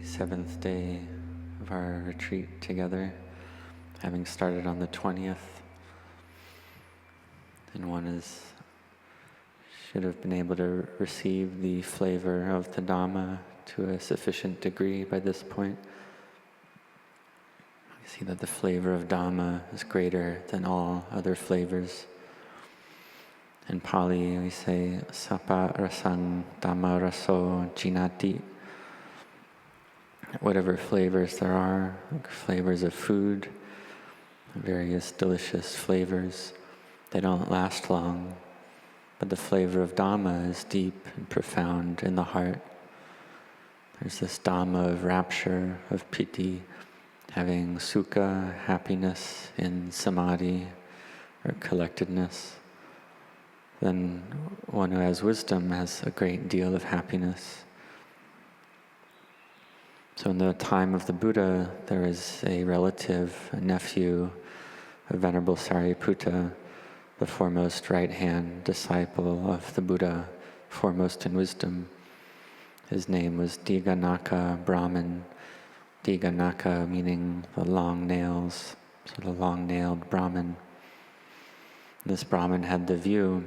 7th day of our retreat together, having started on the 20th. And one should have been able to receive the flavor of the Dhamma to a sufficient degree by this point. We see that the flavor of Dhamma is greater than all other flavors. In Pali we say, Sapa rasang Dhamma raso jinati. Whatever flavors there are, like flavors of food, various delicious flavors, they don't last long, but the flavor of Dhamma is deep and profound in the heart. There's this Dhamma of rapture, of piti, having sukha, happiness in samadhi or collectedness. Then one who has wisdom has a great deal of happiness. So in the time of the Buddha, there is a relative, a nephew of Venerable Sariputta, the foremost right-hand disciple of the Buddha, foremost in wisdom. His name was Diganaka Brahman. Diganaka meaning the long nails, so the long-nailed Brahman. This Brahman had the view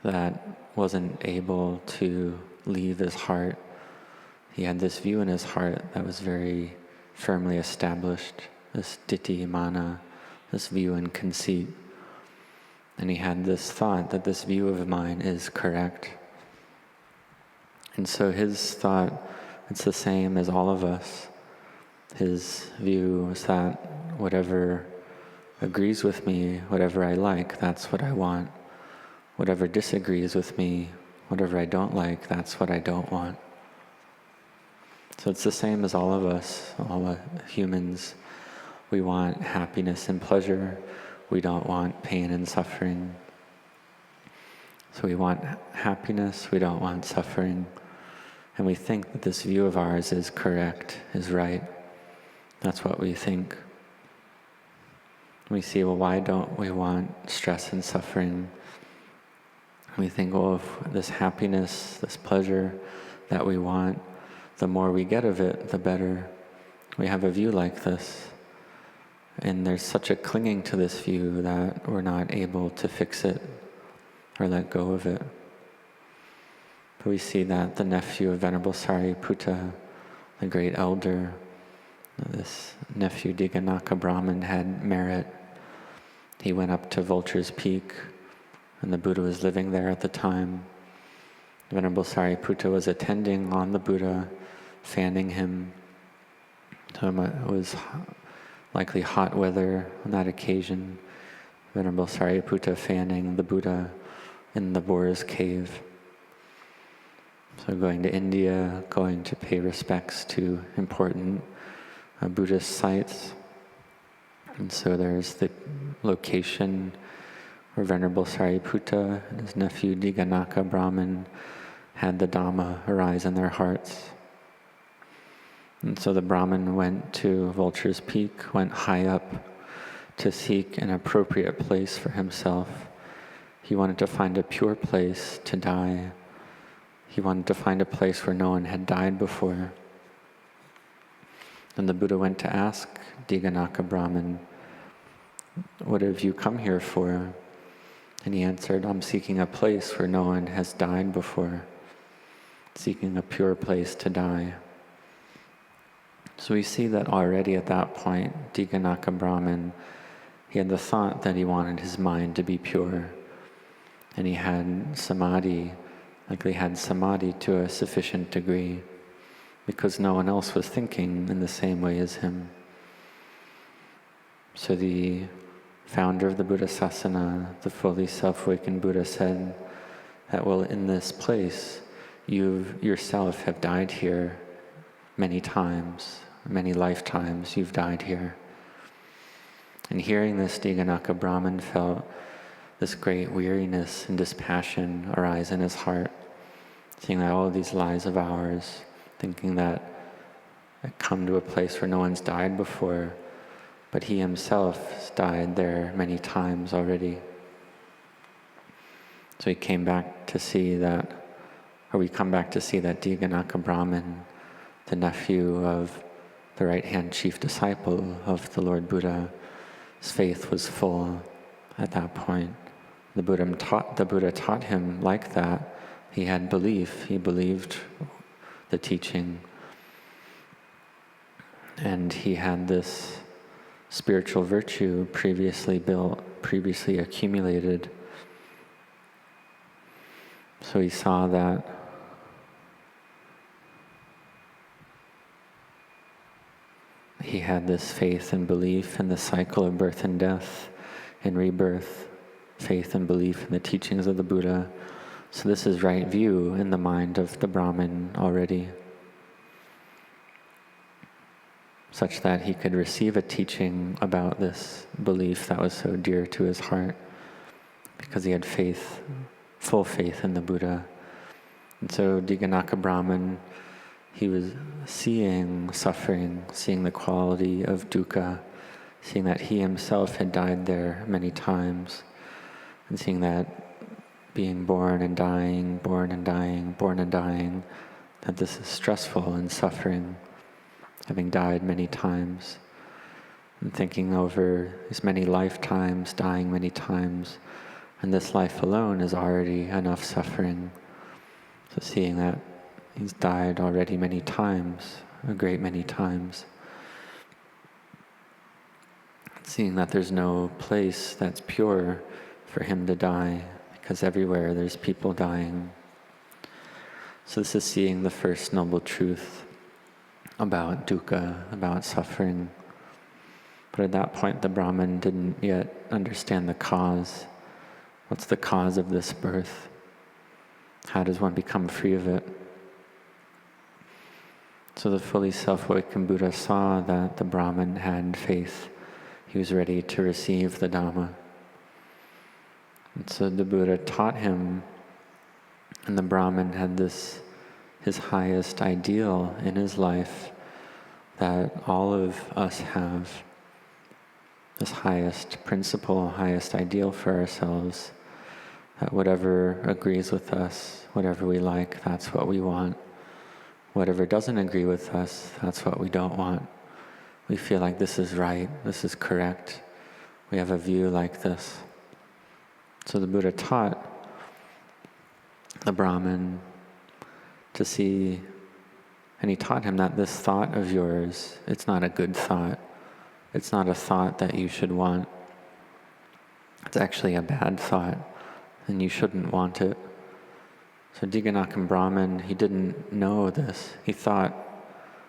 that wasn't able to leave his heart. He had this view in his heart that was very firmly established, this ditthi mana, this view and conceit. And he had this thought that this view of mine is correct. And so his thought, it's the same as all of us. His view is that whatever agrees with me, whatever I like, that's what I want. Whatever disagrees with me, whatever I don't like, that's what I don't want. So it's the same as all of us, all humans. We want happiness and pleasure. We don't want pain and suffering. So we want happiness, we don't want suffering. And we think that this view of ours is correct, is right. That's what we think. We see, well, why don't we want stress and suffering? We think, well, if this happiness, this pleasure that we want, the more we get of it, the better. We have a view like this. And there's such a clinging to this view that we're not able to fix it or let go of it. But we see that the nephew of Venerable Sariputta, the great elder, this nephew Diganaka Brahman had merit. He went up to Vulture's Peak, and the Buddha was living there at the time. Venerable Sariputta was attending on the Buddha, fanning him. So it was likely hot weather on that occasion. Venerable Sariputta fanning the Buddha in the Boar's cave. So going to India, going to pay respects to important Buddhist sites. And so there's the location where Venerable Sariputta and his nephew Diganaka Brahman had the Dhamma arise in their hearts. And so the Brahman went to Vulture's Peak, went high up to seek an appropriate place for himself. He wanted to find a pure place to die. He wanted to find a place where no one had died before. And the Buddha went to ask Diganaka Brahman, "What have you come here for?" And he answered, "I'm seeking a place where no one has died before, seeking a pure place to die." So we see that already at that point, Diganaka Brahman, he had the thought that he wanted his mind to be pure. And he had samadhi, likely had samadhi to a sufficient degree, because no one else was thinking in the same way as him. So the founder of the Buddha Sasana, the fully self-awakened Buddha, said that, well, in this place, you yourself have died here many times, many lifetimes you've died here. And hearing this, Diganaka Brahman felt this great weariness and dispassion arise in his heart, seeing that all of these lives of ours, thinking that I come to a place where no one's died before, but he himself has died there many times already. So he came back to see that, or we come back to see that Diganaka Brahman the nephew of the right-hand chief disciple of the Lord Buddha. His faith was full at that point. The Buddha taught him like that. He had belief. He believed the teaching. And he had this spiritual virtue previously built, previously accumulated. So he saw that he had this faith and belief in the cycle of birth and death and rebirth, faith and belief in the teachings of the Buddha. So this is right view in the mind of the Brahmin already, such that he could receive a teaching about this belief that was so dear to his heart, because he had faith, full faith in the Buddha. And so Diganaka Brahmin, he was seeing suffering, seeing the quality of dukkha, seeing that he himself had died there many times, and seeing that being born and dying, born and dying, born and dying, that this is stressful and suffering, having died many times, and thinking over these many lifetimes, dying many times, and this life alone is already enough suffering. So seeing that he's died already many times, a great many times, seeing that there's no place that's pure for him to die, because everywhere there's people dying. So this is seeing the first noble truth about dukkha, about suffering. But at that point the Brahmin didn't yet understand the cause. What's the cause of this birth? How does one become free of it? So the fully self-awakened Buddha saw that the Brahmin had faith. He was ready to receive the Dhamma. And so the Buddha taught him, and the Brahmin had this, his highest ideal in his life that all of us have, this highest principle, highest ideal for ourselves, that whatever agrees with us, whatever we like, that's what we want. Whatever doesn't agree with us, that's what we don't want. We feel like this is right, this is correct. We have a view like this. So the Buddha taught the Brahmin to see, and he taught him that this thought of yours, it's not a good thought. It's not a thought that you should want. It's actually a bad thought, and you shouldn't want it. So Diganaka Brahmin, he didn't know this. He thought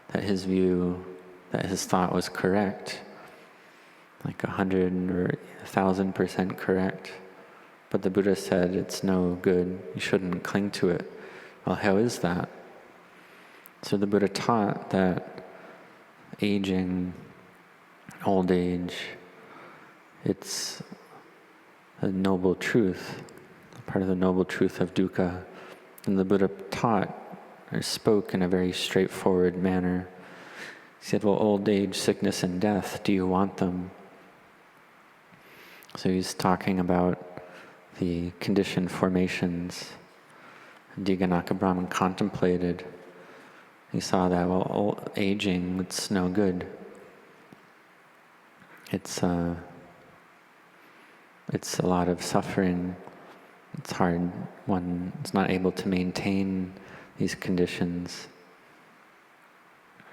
that his view, that his thought was correct, like 100 or 1,000% correct. But the Buddha said it's no good, you shouldn't cling to it. Well, how is that? So the Buddha taught that aging, old age, it's a noble truth, part of the noble truth of dukkha. And the Buddha taught or spoke in a very straightforward manner. He said, well, old age, sickness, and death, do you want them? So he's talking about the conditioned formations. Diganaka Brahmin contemplated. He saw that, well, aging, it's no good. It's a lot of suffering. It's hard. One is not able to maintain these conditions.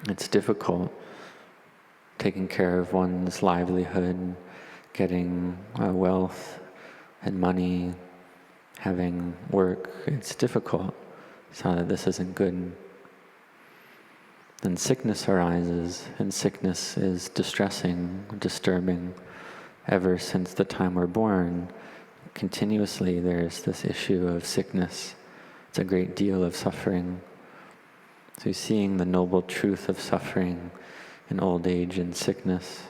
It's difficult taking care of one's livelihood, getting wealth and money, having work. It's difficult. So that this isn't good. Then sickness arises, and sickness is distressing, disturbing. Ever since the time we're born, continuously there's this issue of sickness. It's a great deal of suffering. So he's seeing the noble truth of suffering in old age and sickness.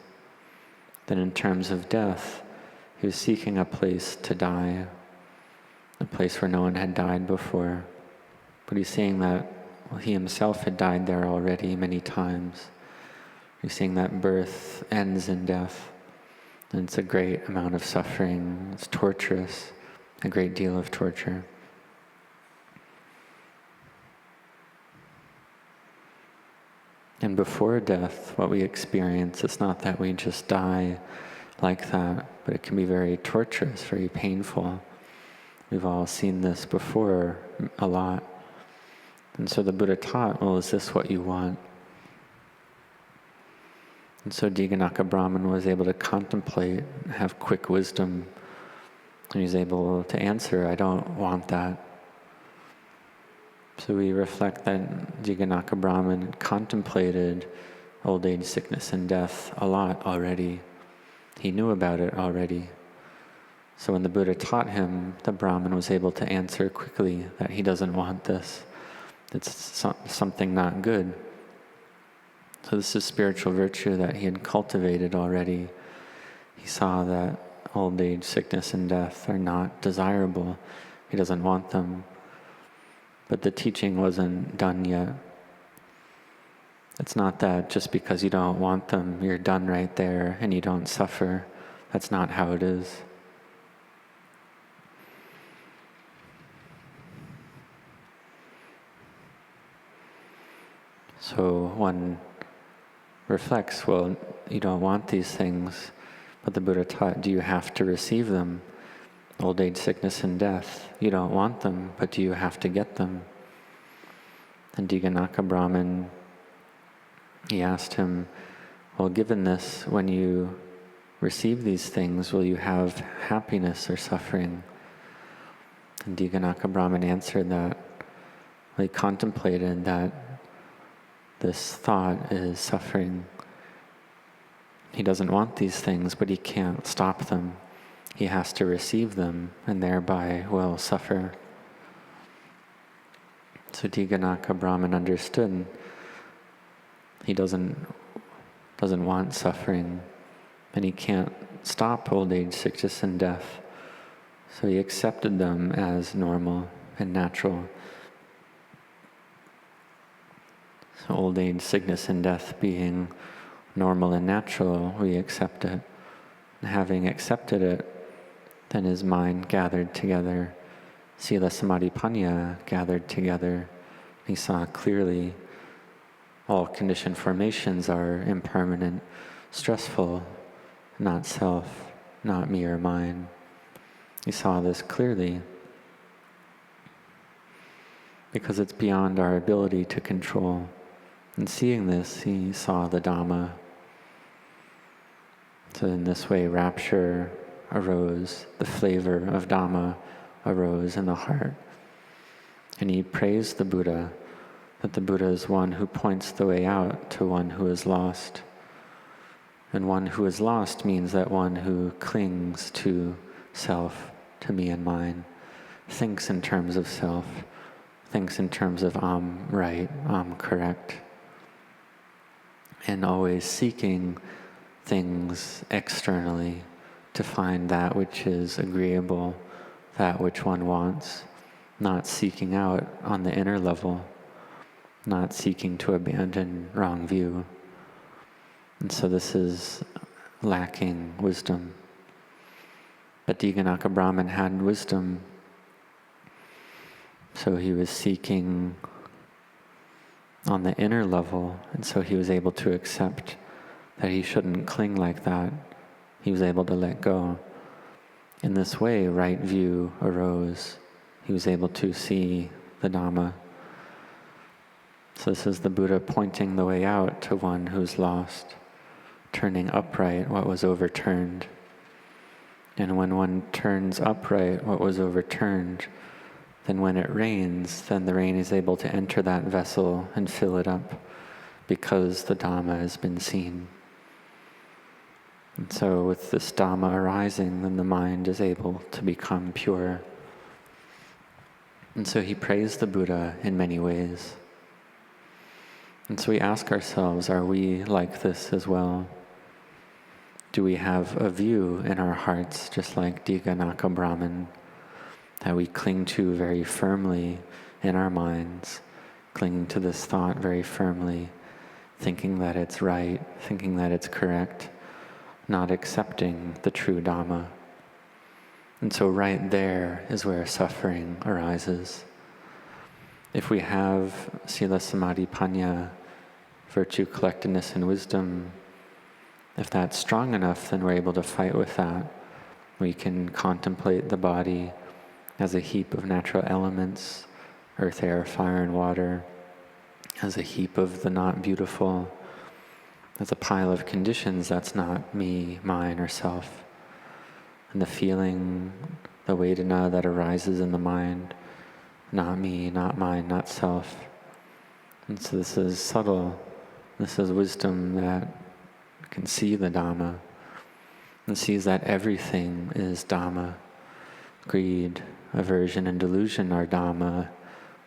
Then in terms of death, he was seeking a place to die, a place where no one had died before. But he's seeing that he himself had died there already many times. He's seeing that birth ends in death. And it's a great amount of suffering. It's torturous, a great deal of torture. And before death, what we experience, it's not that we just die like that, but it can be very torturous, very painful. We've all seen this before a lot. And so the Buddha taught, well, is this what you want? And so Diganaka Brahman was able to contemplate, have quick wisdom, and he's able to answer, I don't want that. So we reflect that Diganaka Brahman contemplated old age, sickness, and death a lot already. He knew about it already. So when the Buddha taught him, the Brahmin was able to answer quickly that he doesn't want this. It's something not good. So this is spiritual virtue that he had cultivated already. He saw that old age, sickness, and death are not desirable. He doesn't want them. But the teaching wasn't done yet. It's not that just because you don't want them, you're done right there and you don't suffer. That's not how it is. So one reflects, well, you don't want these things, but the Buddha taught, do you have to receive them? Old age, sickness, and death. You don't want them, but do you have to get them? And Diganaka Brahman, he asked him, well, given this, when you receive these things, will you have happiness or suffering? And Diganaka Brahman answered that. He contemplated that this thought is suffering. He doesn't want these things, but he can't stop them. He has to receive them, and thereby will suffer. So Diganaka Brahman understood he doesn't want suffering, and he can't stop old age, sickness, and death. So he accepted them as normal and natural. So old age, sickness, and death being normal and natural, we accept it. And having accepted it, then his mind gathered together. Sila Samadhi Panya gathered together. He saw clearly all conditioned formations are impermanent, stressful, not self, not me or mine. He saw this clearly because it's beyond our ability to control. And seeing this, he saw the Dhamma. So in this way, rapture arose, the flavor of Dhamma arose in the heart. And he praised the Buddha, that the Buddha is one who points the way out to one who is lost. And one who is lost means that one who clings to self, to me and mine, thinks in terms of self, thinks in terms of I'm right, I'm correct, and always seeking things externally to find that which is agreeable, that which one wants, not seeking out on the inner level, not seeking to abandon wrong view. And so this is lacking wisdom. But Diganaka Brahman had wisdom, so he was seeking on the inner level, and so he was able to accept that he shouldn't cling like that. He was able to let go. In this way, right view arose. He was able to see the Dhamma. So this is the Buddha pointing the way out to one who's lost, turning upright what was overturned. And when one turns upright what was overturned, then when it rains, then the rain is able to enter that vessel and fill it up because the Dhamma has been seen. And so with this Dhamma arising, then the mind is able to become pure. And so he praised the Buddha in many ways. And so we ask ourselves, are we like this as well? Do we have a view in our hearts, just like Diganaka Brahman, that we cling to very firmly in our minds, clinging to this thought very firmly, thinking that it's right, thinking that it's correct, not accepting the true Dhamma. And so right there is where suffering arises. If we have Sila Samadhi Panya virtue, collectedness, and wisdom, if that's strong enough, then we're able to fight with that. We can contemplate the body as a heap of natural elements, earth, air, fire, and water, as a heap of the not beautiful, as a pile of conditions that's not me, mine, or self. And the feeling, the Vedana that arises in the mind, not me, not mine, not self. And so this is subtle. This is wisdom that can see the Dhamma and sees that everything is Dhamma. Greed, aversion, and delusion are Dhamma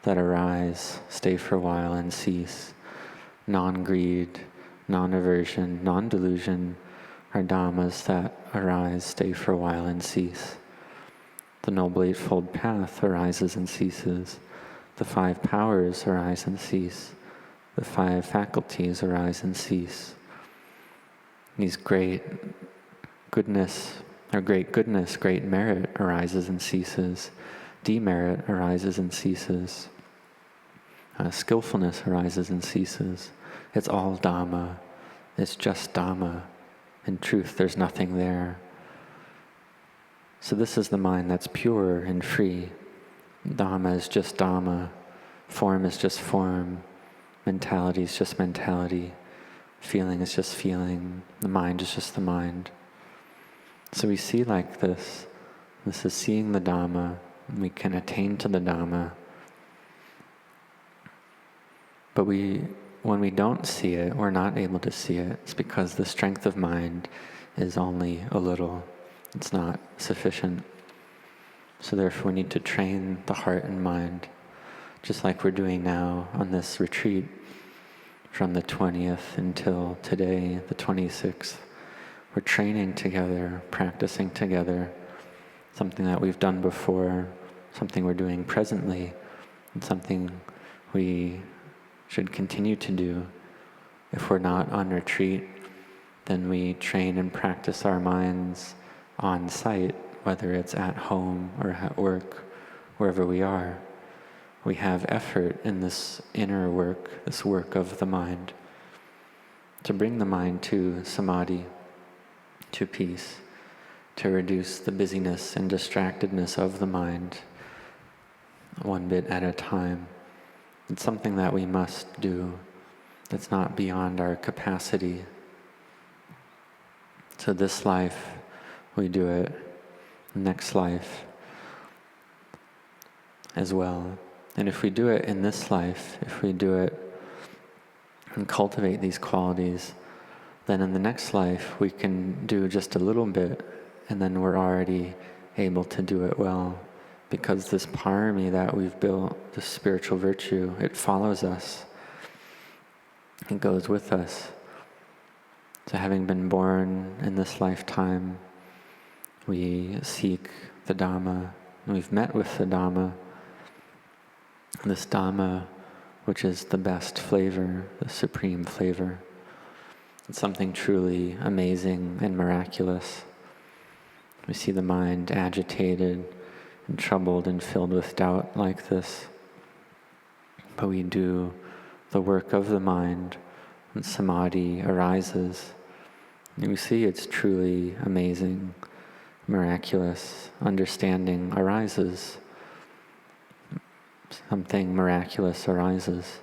that arise, stay for a while, and cease. Non-greed, non-aversion, non-delusion are Dhammas that arise, stay for a while, and cease. The Noble Eightfold Path arises and ceases. The 5 powers arise and cease. The 5 faculties arise and cease. These great goodness, great merit arises and ceases. Demerit arises and ceases. Skillfulness arises and ceases. It's all Dhamma. It's just Dhamma. In truth, there's nothing there. So this is the mind that's pure and free. Dhamma is just Dhamma. Form is just form. Mentality is just mentality. Feeling is just feeling. The mind is just the mind. So we see like this. This is seeing the Dhamma. We can attain to the Dhamma. But when we don't see it, we're not able to see it. It's because the strength of mind is only a little. It's not sufficient. So therefore we need to train the heart and mind, just like we're doing now on this retreat from the 20th until today, the 26th. We're training together, practicing together, something that we've done before, something we're doing presently, and something we should continue to do. If we're not on retreat, then we train and practice our minds on site, whether it's at home or at work, wherever we are. We have effort in this inner work, this work of the mind, to bring the mind to samadhi, to peace, to reduce the busyness and distractedness of the mind, one bit at a time. It's something that we must do. It's not beyond our capacity. So this life, we do it. Next life as well. And if we do it in this life, if we do it and cultivate these qualities, then in the next life we can do just a little bit, and then we're already able to do it well. Because this parami that we've built, this spiritual virtue, it follows us. It goes with us. So having been born in this lifetime, we seek the Dhamma. We've met with the Dhamma. This Dhamma, which is the best flavor, the supreme flavor. It's something truly amazing and miraculous. We see the mind agitated and troubled and filled with doubt like this. But we do the work of the mind, and samadhi arises. And we see it's truly amazing, miraculous. Understanding arises. Something miraculous arises.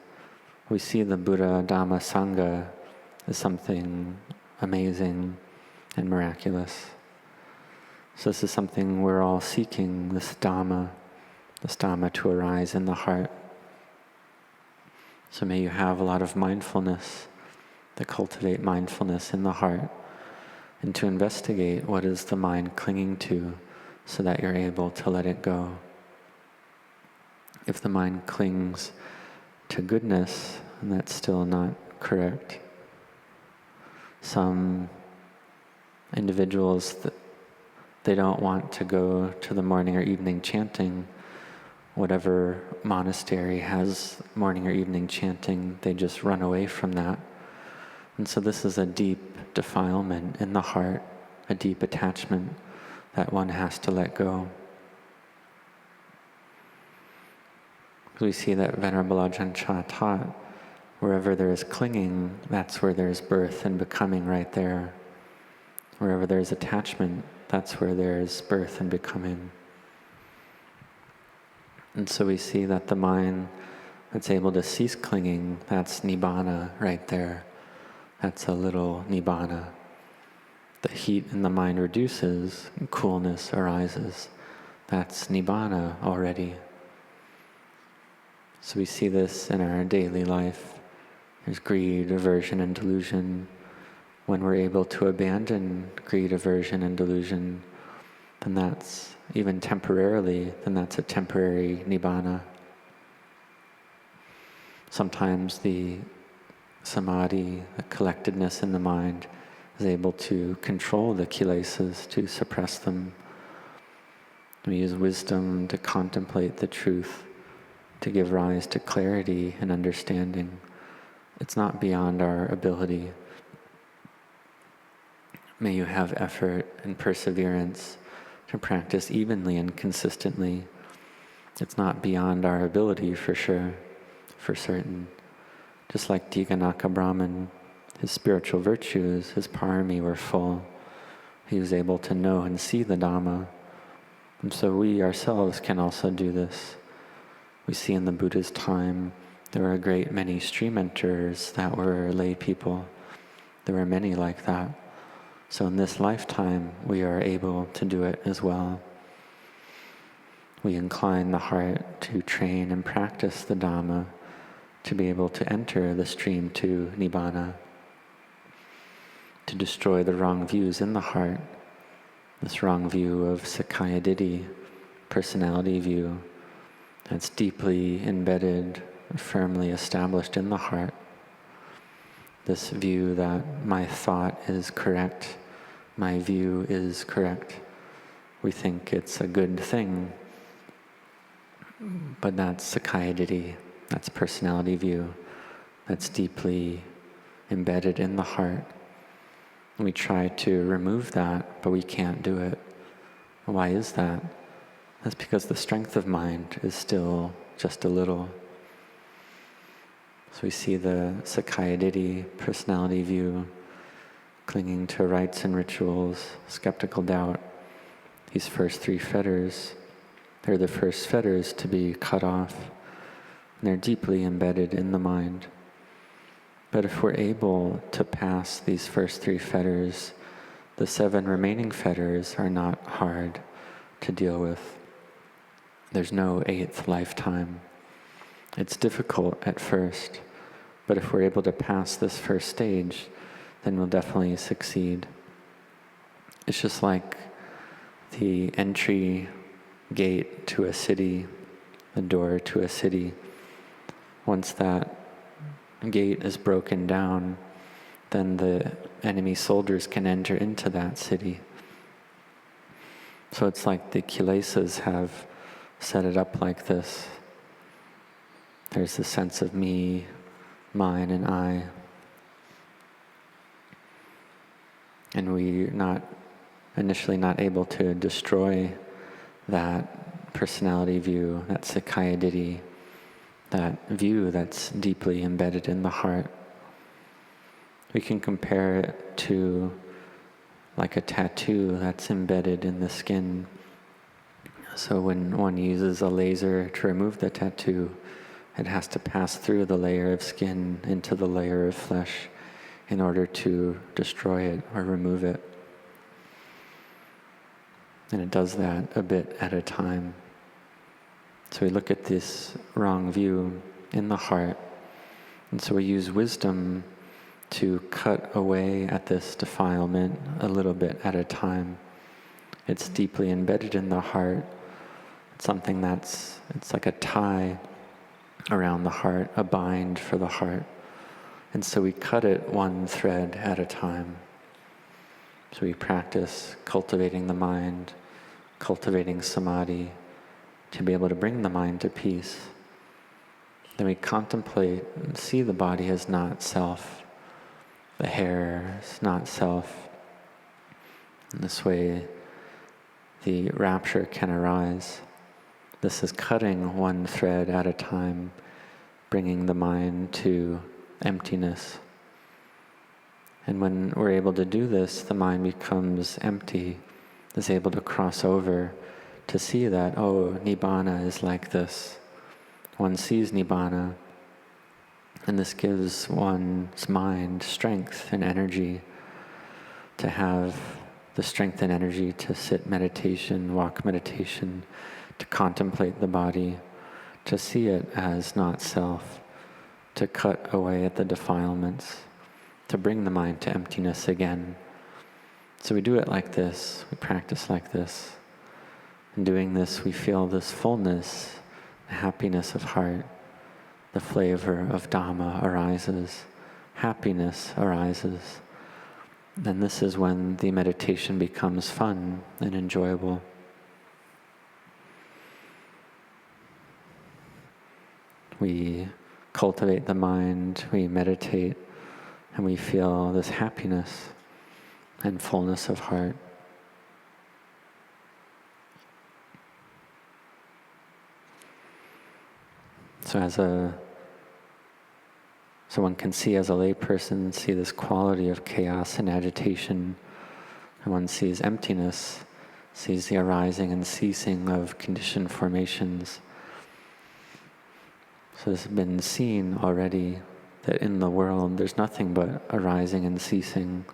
We see the Buddha, Dhamma, Sangha as something amazing and miraculous. So this is something we're all seeking, this Dhamma to arise in the heart. So may you have a lot of mindfulness, to cultivate mindfulness in the heart, and to investigate what is the mind clinging to so that you're able to let it go. If the mind clings to goodness, then that's still not correct. Some individuals, they don't want to go to the morning or evening chanting. Whatever monastery has morning or evening chanting, they just run away from that. And so this is a deep defilement in the heart, a deep attachment that one has to let go. We see that Venerable Ajahn Chah taught, Wherever there is clinging, that's where there's birth and becoming right there. Wherever there's attachment, that's where there's birth and becoming. And so we see that the mind that's able to cease clinging, that's nibbana right there. That's a little nibbana. The heat in the mind reduces, coolness arises. That's nibbana already. So we see this in our daily life. There's greed, aversion, and delusion. When we're able to abandon greed, aversion, and delusion, then that's, even temporarily, then that's a temporary nibbana. Sometimes the samadhi, the collectedness in the mind, is able to control the kilesas, to suppress them. We use wisdom to contemplate the truth, to give rise to clarity and understanding. It's not beyond our ability. May you have effort and perseverance to practice evenly and consistently. It's not beyond our ability for sure, for certain. Just like Diganaka Brahman, his spiritual virtues, his parami were full. He was able to know and see the Dhamma. And so we ourselves can also do this. We see in the Buddha's time, there were a great many stream enterers that were lay people. There were many like that. So in this lifetime, we are able to do it as well. We incline the heart to train and practice the Dhamma, to be able to enter the stream to Nibbana, to destroy the wrong views in the heart, this wrong view of Sakaya Ditti, personality view, that's deeply embedded, firmly established in the heart. This view that my thought is correct, my view is correct. We think it's a good thing, but that's Sakaya Ditti, that's personality view, that's deeply embedded in the heart. We try to remove that, but we can't do it. Why is that? That's because the strength of mind is still just a little. So we see the Sakaya Ditti, personality view, clinging to rites and rituals, skeptical doubt. These first three fetters, they're the first fetters to be cut off. And they're deeply embedded in the mind. But if we're able to pass these first three fetters, the 7 remaining fetters are not hard to deal with. There's no 8th lifetime. It's difficult at first, but if we're able to pass this first stage, then we'll definitely succeed. It's just like the entry gate to a city, the door to a city. Once that gate is broken down, then the enemy soldiers can enter into that city. So it's like the kilesas have set it up like this. There's the sense of me, mine, and I. And we're initially not able to destroy that personality view, that Sakaya Ditti, that view that's deeply embedded in the heart. We can compare it to like a tattoo that's embedded in the skin. So when one uses a laser to remove the tattoo, it has to pass through the layer of skin into the layer of flesh in order to destroy it or remove it. And it does that a bit at a time. So we look at this wrong view in the heart, and so we use wisdom to cut away at this defilement a little bit at a time. It's deeply embedded in the heart. It's something it's like a tie around the heart, a bind for the heart. And so we cut it one thread at a time. So we practice cultivating the mind, cultivating samadhi, to be able to bring the mind to peace. Then we contemplate and see the body as not self. The hair is not self. In this way, the rapture can arise. This is cutting one thread at a time, bringing the mind to emptiness. And when we're able to do this, the mind becomes empty, is able to cross over to see that, oh, Nibbana is like this. One sees Nibbana, and this gives one's mind strength and energy to have the strength and energy to sit meditation, walk meditation, to contemplate the body, to see it as not self, to cut away at the defilements, to bring the mind to emptiness again. So we do it like this, we practice like this. In doing this, we feel this fullness, the happiness of heart, the flavor of Dhamma arises, happiness arises. And this is when the meditation becomes fun and enjoyable. We cultivate the mind, we meditate, and we feel this happiness and fullness of heart. So one can see as a layperson, see this quality of chaos and agitation, and one sees emptiness, sees the arising and ceasing of conditioned formations. So this has been seen already, that in the world there's nothing but arising and ceasing.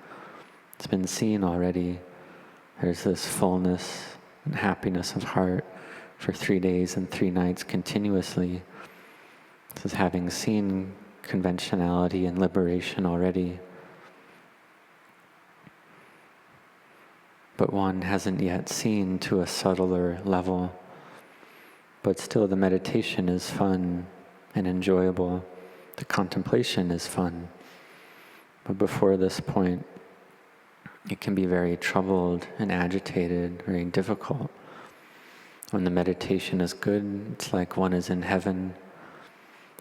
It's been seen already. There's this fullness and happiness of heart for 3 days and 3 nights continuously. This is having seen conventionality and liberation already. But one hasn't yet seen to a subtler level. But still the meditation is fun and enjoyable. The contemplation is fun. But before this point, it can be very troubled and agitated, very difficult. When the meditation is good, it's like one is in heaven.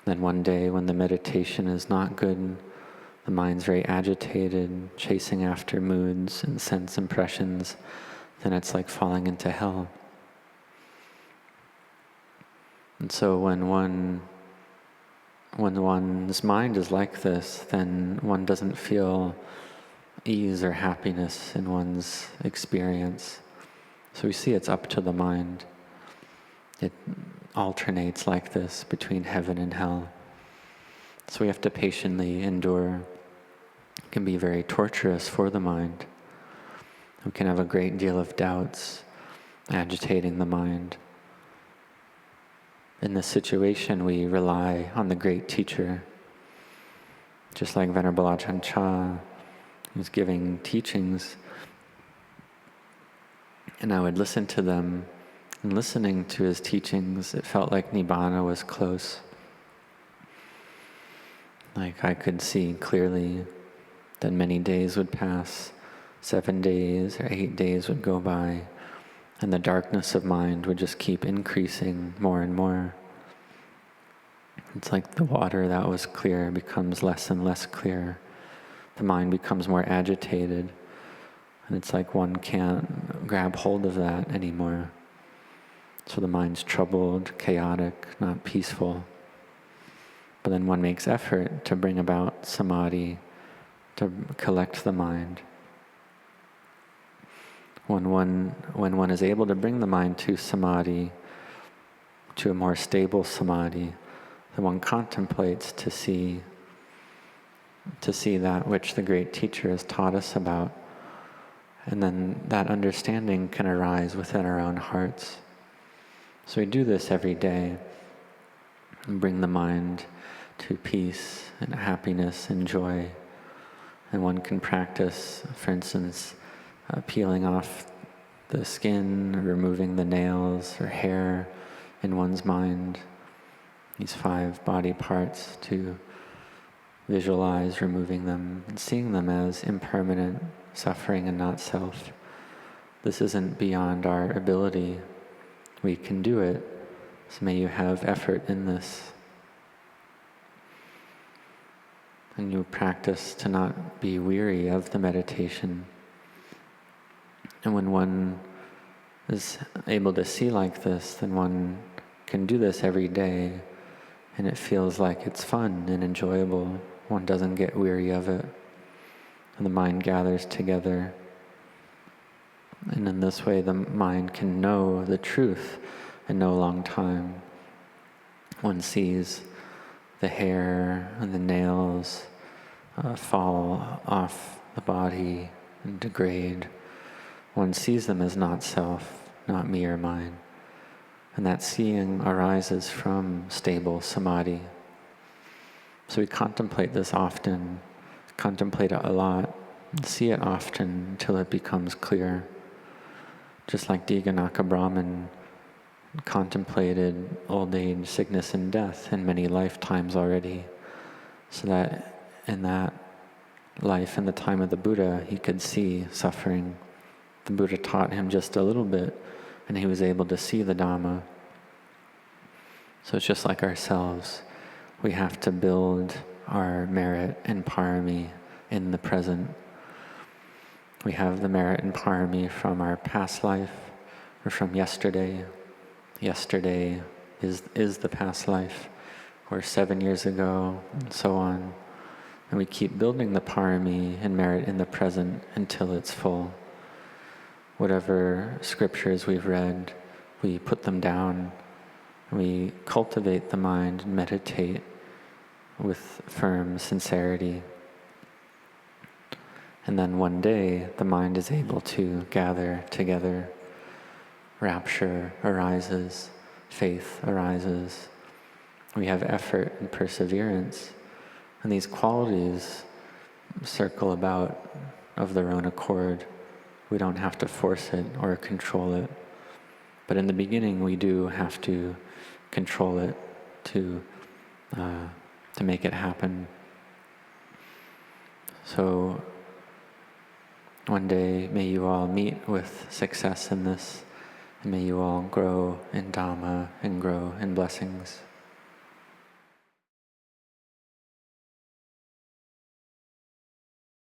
Then one day when the meditation is not good, the mind's very agitated, chasing after moods and sense impressions, then it's like falling into hell. And so when one's mind is like this, then one doesn't feel ease or happiness in one's experience. So we see it's up to the mind. It alternates like this between heaven and hell. So we have to patiently endure. It can be very torturous for the mind. We can have a great deal of doubts agitating the mind. In this situation, we rely on the great teacher. Just like Venerable Ajahn Chah, who's giving teachings, and I would listen to them. And listening to his teachings, it felt like Nibbana was close. Like I could see clearly that many days would pass, 7 days or 8 days would go by, and the darkness of mind would just keep increasing more and more. It's like the water that was clear becomes less and less clear. The mind becomes more agitated, and it's like one can't grab hold of that anymore. So the mind's troubled, chaotic, not peaceful. But then one makes effort to bring about samadhi, to collect the mind. When one is able to bring the mind to samadhi, to a more stable samadhi, then one contemplates to see that which the great teacher has taught us about. And then that understanding can arise within our own hearts. So we do this every day and bring the mind to peace and happiness and joy. And one can practice, for instance, peeling off the skin, removing the nails or hair in one's mind, these 5 body parts, to visualize removing them and seeing them as impermanent, suffering and not self. This isn't beyond our ability. We can do it, so may you have effort in this. And you practice to not be weary of the meditation. And when one is able to see like this, then one can do this every day, and it feels like it's fun and enjoyable one doesn't get weary of it, and the mind gathers together. And in this way, the mind can know the truth in no long time. One sees the hair and the nails fall off the body and degrade. One sees them as not self, not me or mine. And that seeing arises from stable samadhi. So we contemplate this often, contemplate it a lot, and see it often until it becomes clear. Just like Diganaka Brahman contemplated old age, sickness, and death in many lifetimes already, so that in that life, in the time of the Buddha, he could see suffering. The Buddha taught him just a little bit, and he was able to see the Dhamma. So it's just like ourselves. We have to build our merit and parami in the present. We have the merit and parami from our past life or from yesterday. Yesterday is the past life, or 7 years ago, and so on. And we keep building the parami and merit in the present until it's full. Whatever scriptures we've read, we put them down. We cultivate the mind and meditate with firm sincerity. And then one day, the mind is able to gather together. Rapture arises, faith arises. We have effort and perseverance. And these qualities circle about of their own accord. We don't have to force it or control it. But in the beginning, we do have to control it to make it happen. So one day, may you all meet with success in this, and may you all grow in Dhamma and grow in blessings.